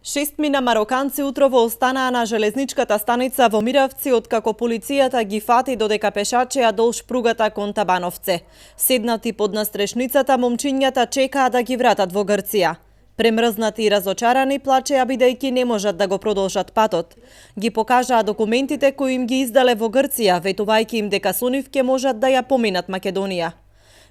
Шестмина мароканци утрово останаа на железничката станица во Миравци, откако полицијата ги фати додека пешачеа долж пругата кон Табановце. Седнати под настрешницата, момчињата чекаа да ги вратат во Грција. Премрзнати и разочарани плачеа бидејќи не можат да го продолжат патот. Ги покажаа документите кои им ги издале во Грција, ветувајќи им дека со нив ќе можат да ја поминат Македонија.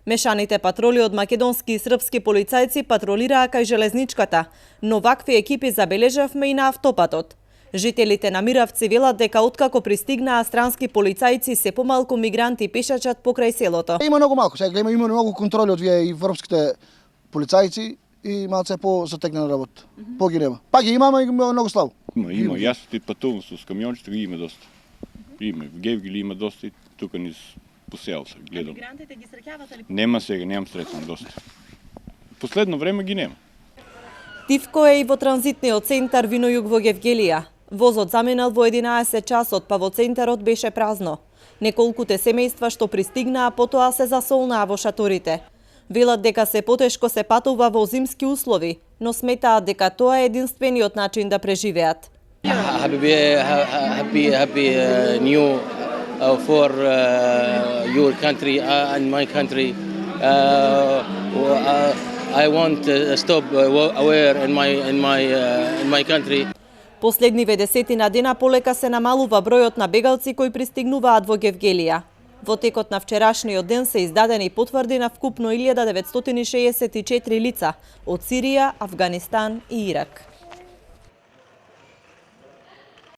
Мешаните патроли од македонски и српски полицајци патролираа кај железничката, но вакви екипи забележавме и на автопатот. Жителите на Миравци велат дека откако пристигнаа странски полицајци, се помалку мигранти пешачат покрај селото. Има многу малку, сега има многу контроли од вие и врпските полицајци и малце по-затегнена работа. По-ги нема. Па ги имаме и многу слабо. Има. Јас ти патувам со камиончето, ги има доста. Има. В Гевгили има доста и тука низ по селото гледам. Мигрантите ги среќавате ли? Нема сега, немам сретно доста. Последно време ги нема. Тивко е и во транзитниот центар Вино-југ во Гевгелија. Возот заминал во 11 часот, па во центарот беше празно. Неколкуте семејства што пристигнаа потоа се засолнаа во шаторите. Велат дека се потешко се патува во зимски услови, но сметаат дека тоа е единствениот начин да преживеат. Happy new for your country and my country. I want to stop aware in my country. Последниве десетина дена полека се намалува бројот на бегалци кои пристигнуваат во Гевгелија. Во текот на вчерашниот ден се издадени потврди на вкупно 1964 лица од Сирија, Авганистан и Ирак.